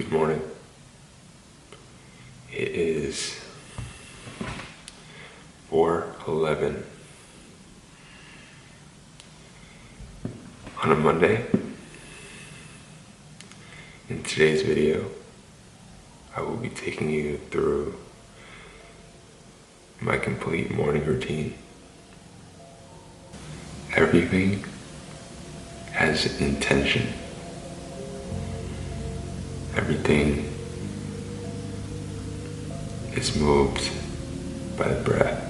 Good morning. It is 4:11 on a Monday. In today's video, I will be taking you through my complete morning routine. Everything has intention. Everything is moved by the breath,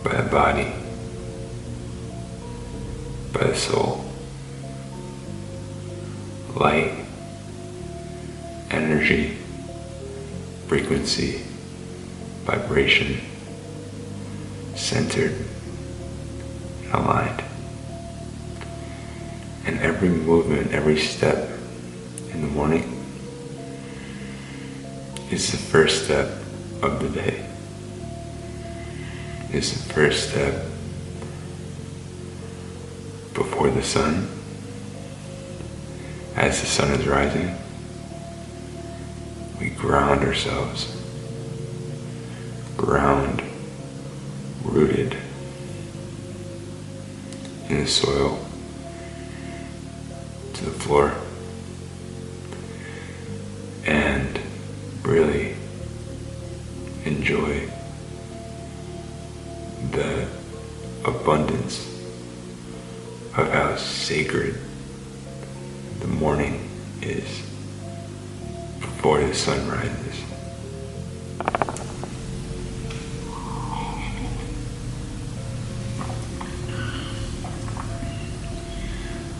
by the body, by the soul. Light, energy, frequency, vibration, centered and aligned. And every movement, every step in the morning is the first step of the day. It's the first step before the sun. As the sun is rising, we ground ourselves, rooted in the soil, to the floor, and really enjoy the abundance of how sacred the morning is before the sun rises.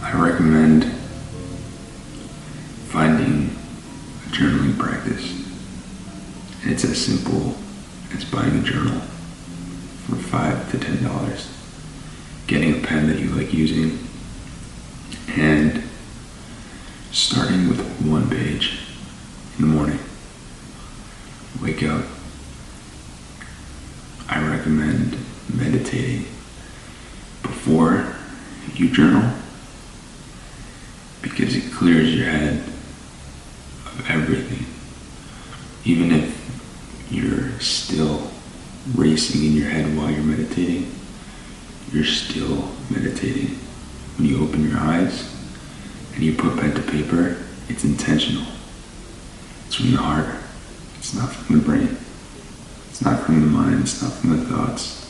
I recommend finding a journaling practice. And it's as simple as buying a journal for $5 to $10, getting a pen that you like using, and starting with one page in the morning. Wake up. I recommend meditating before you journal because it clears your head of everything. Even if you're still racing in your head while you're meditating, you're still meditating. When you open your eyes and you put pen to paper, it's intentional. It's from the heart. It's not from the brain. It's not from the mind. It's not from the thoughts.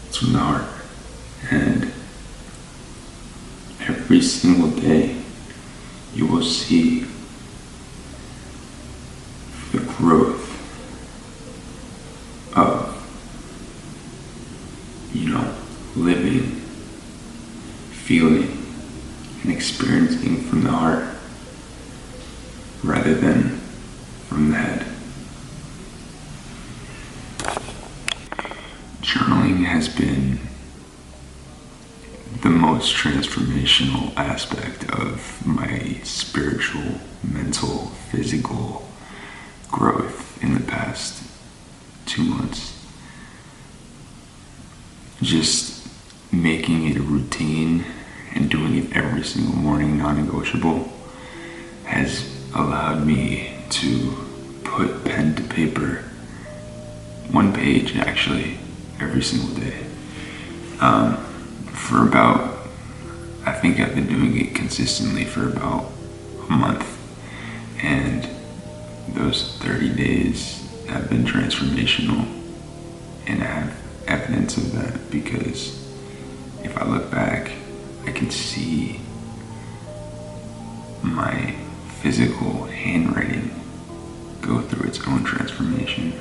It's from the heart. And every single day, you will see the growth of, living, feeling, and experiencing from the heart rather than from the head. Journaling has been the most transformational aspect of my spiritual, mental, physical growth in the past 2 months. Just making it a routine and doing it every single morning, non-negotiable, has allowed me to put pen to paper, one page actually, every single day. For about, I think I've been doing it consistently for about a month, and those 30 days have been transformational, and I have evidence of that because if I look back, I can see my physical handwriting go through its own transformation,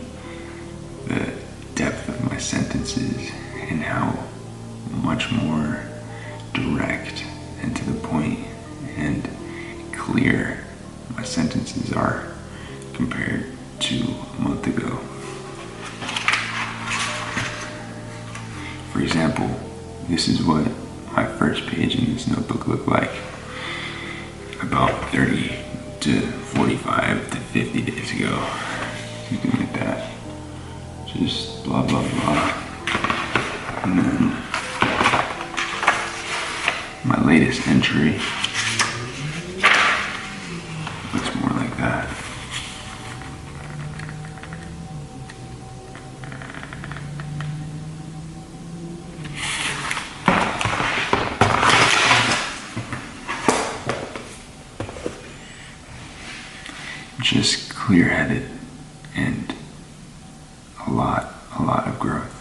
the depth of my sentences and how much more direct and to the point and clear my sentences are compared to a month ago. For example, this is what my first page in this notebook looked like about 30 to 45 to 50 days ago. Something like that. Just blah, blah, blah. And then my latest entry just clear-headed and a lot of growth.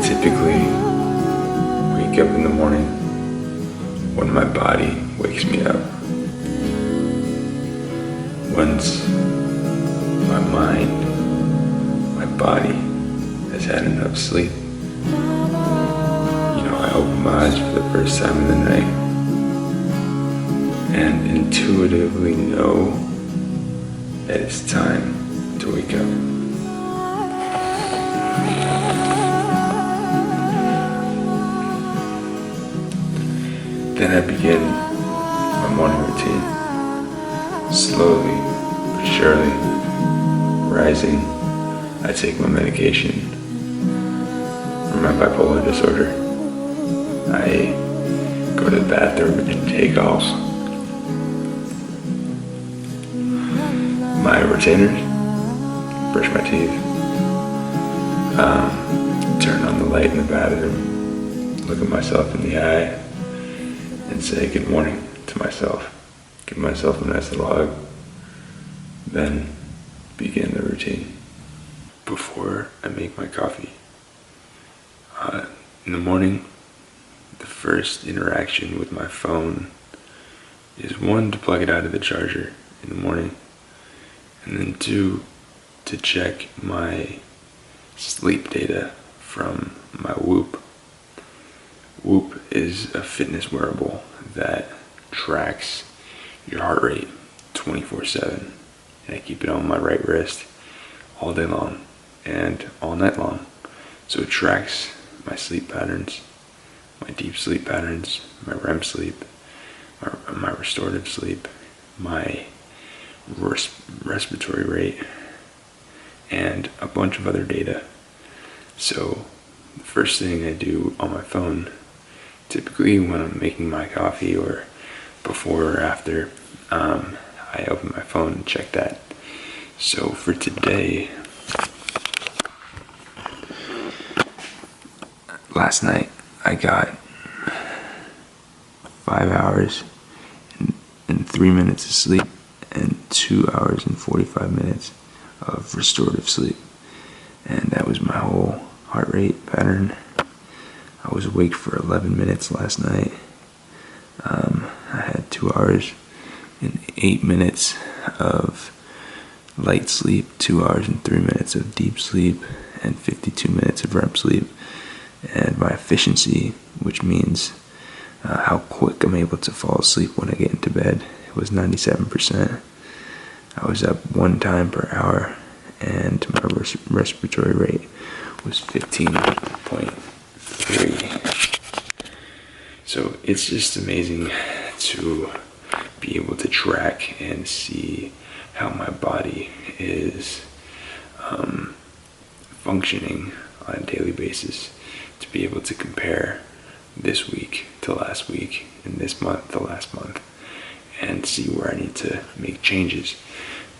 Typically wake up in the morning when my body wakes me up. Once my mind, my body has had enough sleep, I open my eyes for the first time in the night and intuitively know that it's time to wake up. Then I begin my morning routine. Slowly but surely, rising, I take my medication for my bipolar disorder. I go to the bathroom and take off my retainers, brush my teeth, turn on the light in the bathroom, look at myself in the eye, and say good morning to myself. Give myself a nice little hug, then begin the routine. Before I make my coffee, in the morning, the first interaction with my phone is one, to plug it out of the charger in the morning, and then two, to check my sleep data from my Whoop. Whoop is a fitness wearable that tracks your heart rate 24/7. And I keep it on my right wrist all day long and all night long. So it tracks my sleep patterns, my deep sleep patterns, my REM sleep, my restorative sleep, my respiratory rate, and a bunch of other data. So the first thing I do on my phone, typically when I'm making my coffee or before or after, I open my phone and check that. So for today, last night I got 5 hours and 3 minutes of sleep and 2 hours and 45 minutes of restorative sleep. And that was my whole heart rate pattern. I was awake for 11 minutes last night. I had 2 hours and 8 minutes of light sleep, 2 hours and 3 minutes of deep sleep, and 52 minutes of REM sleep. And my efficiency, which means how quick I'm able to fall asleep when I get into bed, it was 97%. I was up 1 time per hour, and my respiratory rate was 15.3. So it's just amazing to be able to track and see how my body is functioning on a daily basis, to be able to compare this week to last week and this month to last month and see where I need to make changes,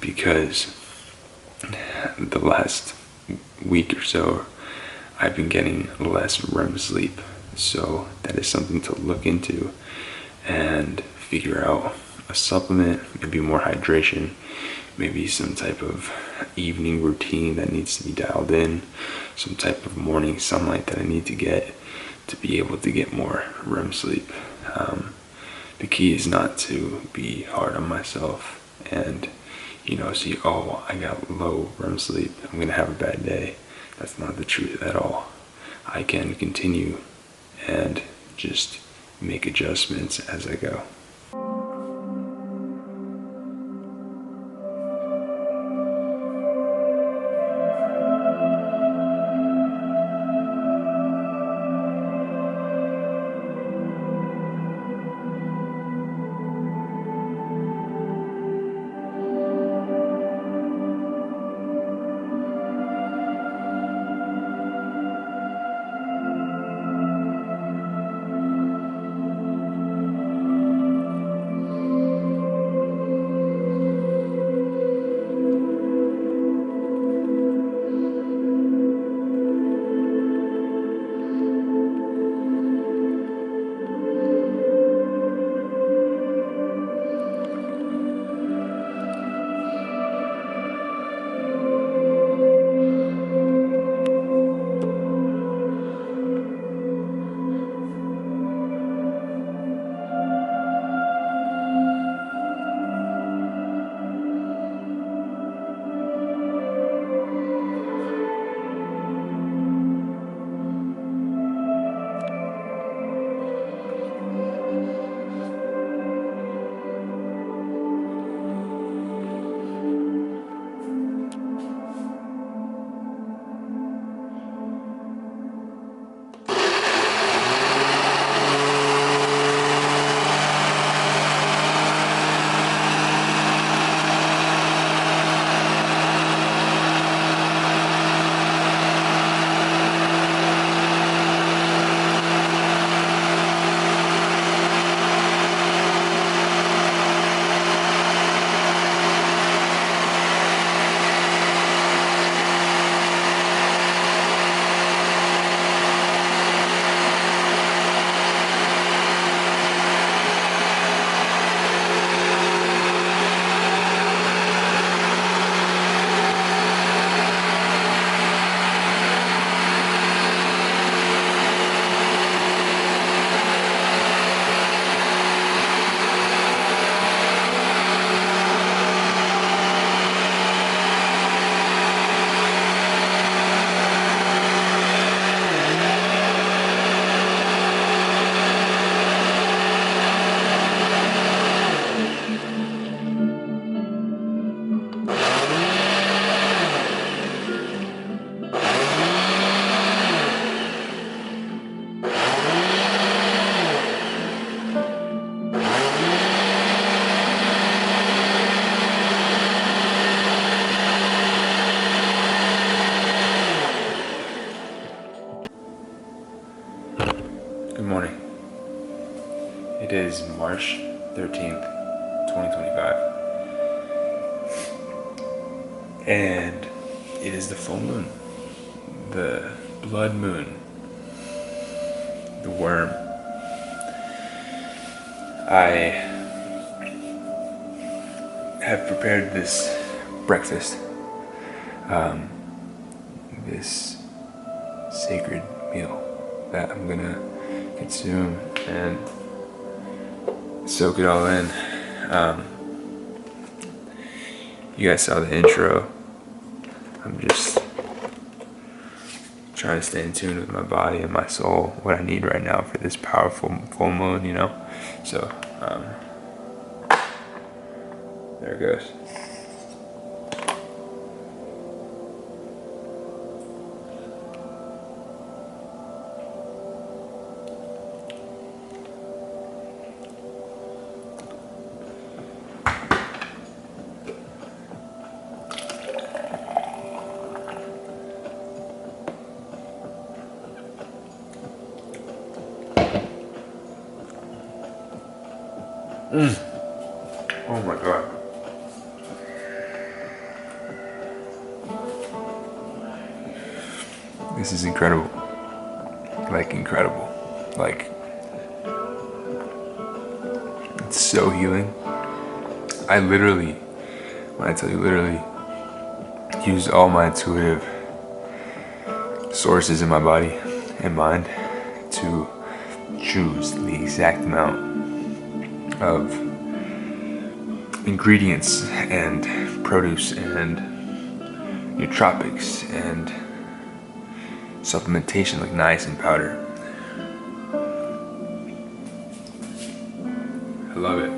because the last week or so I've been getting less REM sleep. So that is something to look into and figure out a supplement, maybe more hydration, maybe some type of evening routine that needs to be dialed in, some type of morning sunlight that I need to get to be able to get more REM sleep. The key is not to be hard on myself and see, oh, I got low REM sleep, I'm gonna have a bad day. That's not the truth at all. I can continue and just make adjustments as I go. It is March 13th, 2025. And it is the full moon. The blood moon. The worm. I have prepared this breakfast. This sacred meal that I'm gonna consume and soak it all in. You guys saw the intro. I'm just trying to stay in tune with my body and my soul, what I need right now for this powerful full moon, you know? So, there it goes. Oh my god. This is incredible. Like, incredible. Like, it's so healing. I literally, when I tell you literally, use all my intuitive sources in my body and mind to choose the exact amount of ingredients and produce and nootropics and supplementation like niacin powder. I love it.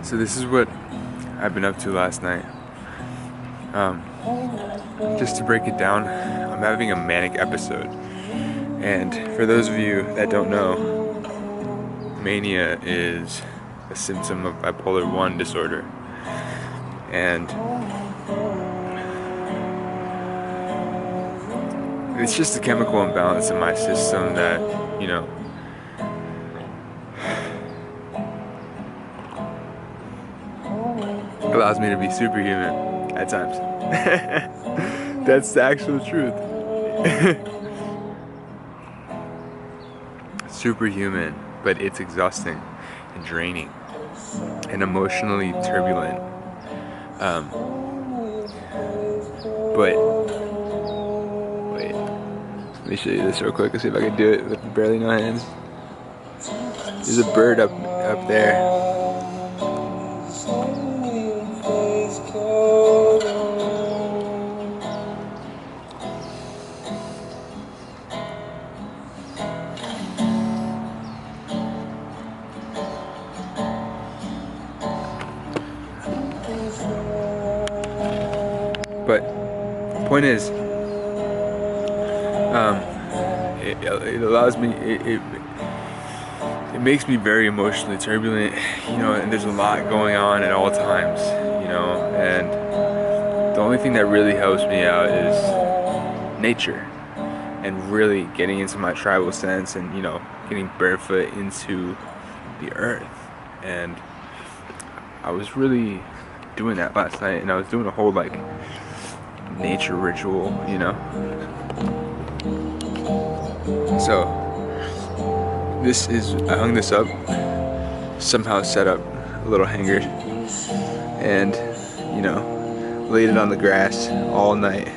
So this is what I've been up to last night. Just to break it down, I'm having a manic episode. And for those of you that don't know, mania is a symptom of bipolar 1 disorder. And it's just a chemical imbalance in my system that, you know, allows me to be superhuman at times. That's the actual truth. Superhuman, but it's exhausting and draining and emotionally turbulent. But wait, let me show you this real quick. Let's see if I can do it with barely no hands. There's a bird up there. But the point is, it allows me, it makes me very emotionally turbulent, you know, and there's a lot going on at all times, you know, and the only thing that really helps me out is nature and really getting into my tribal sense and, you know, getting barefoot into the earth. And I was really doing that last night, and I was doing a whole like nature ritual, you know. So this is, I hung this up, somehow set up a little hanger, and, you know, laid it on the grass all night.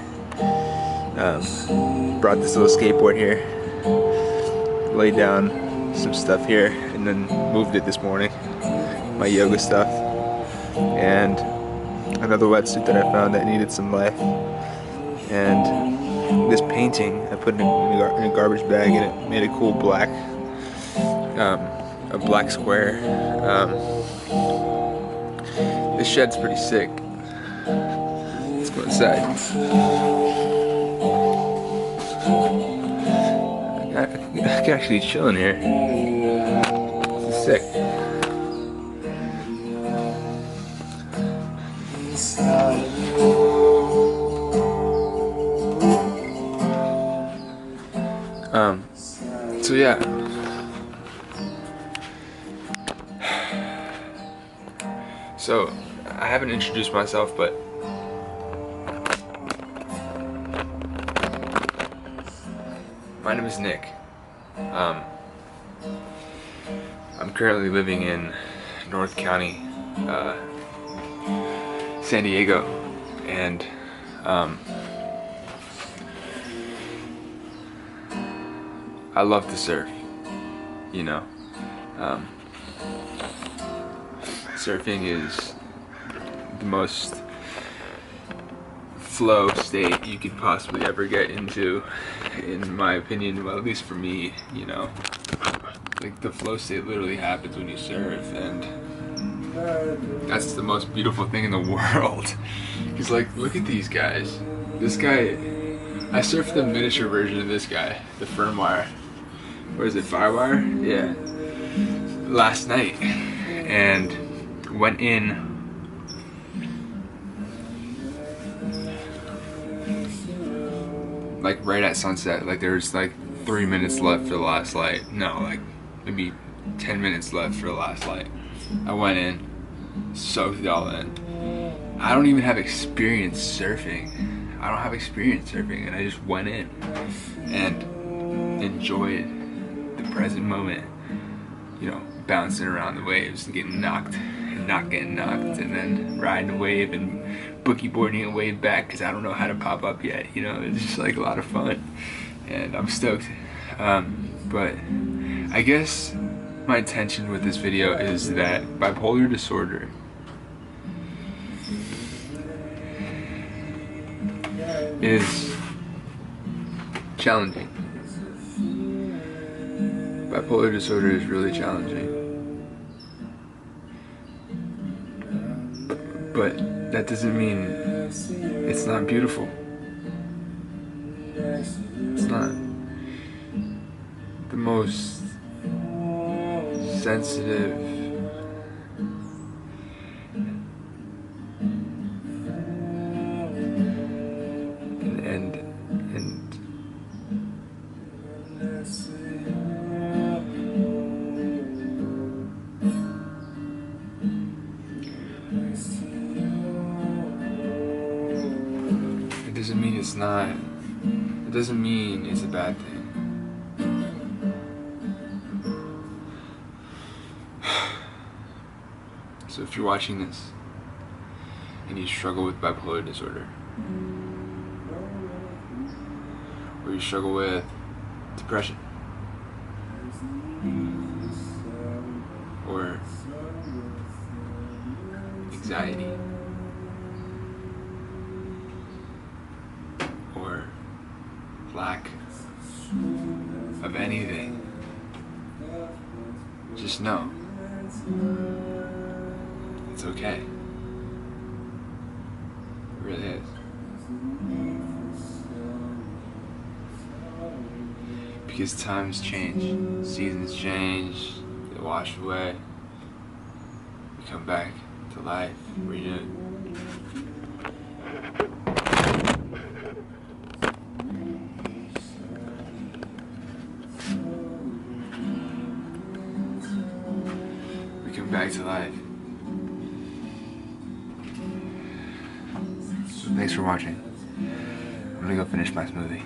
Brought this little skateboard here, laid down some stuff here, and then moved it this morning, my yoga stuff, and another wetsuit that I found that needed some life, and this painting I put in a garbage bag, and it made a cool black, a black square. This shed's pretty sick. Let's go inside. I can actually chill in here. This is sick. So yeah. So, I haven't introduced myself, but my name is Nick. I'm currently living in North County, San Diego, and I love to surf, you know. Surfing is the most flow state you could possibly ever get into, in my opinion. Well, at least for me, you know. Like, the flow state literally happens when you surf, and that's the most beautiful thing in the world. Because, like, look at these guys. This guy, I surfed the miniature version of this guy, the Firmwire. What is it, Firewire? Yeah. Last night, and went in like right at sunset. Like, there's like 3 minutes left for the last light. No, like maybe 10 minutes left for the last light. I went in, soaked it all in. I don't even have experience surfing. And I just went in and enjoyed the present moment. You know, bouncing around the waves and getting knocked and not getting knocked, and then riding a wave and boogie boarding a wave back because I don't know how to pop up yet. You know, it's just like a lot of fun, and I'm stoked. But I guess my intention with this video is that bipolar disorder is challenging. Bipolar disorder is really challenging. But that doesn't mean it's not beautiful. It's not. The most sensitive and it doesn't mean it's not. It doesn't mean it's a bad thing. So if you're watching this and you struggle with bipolar disorder, or you struggle with depression, or anxiety, or lack of anything, just know it's okay. It really is. Because times change, seasons change, they wash away, we come back to life, renewed. We come back to life. So thanks for watching. I'm gonna go finish my smoothie.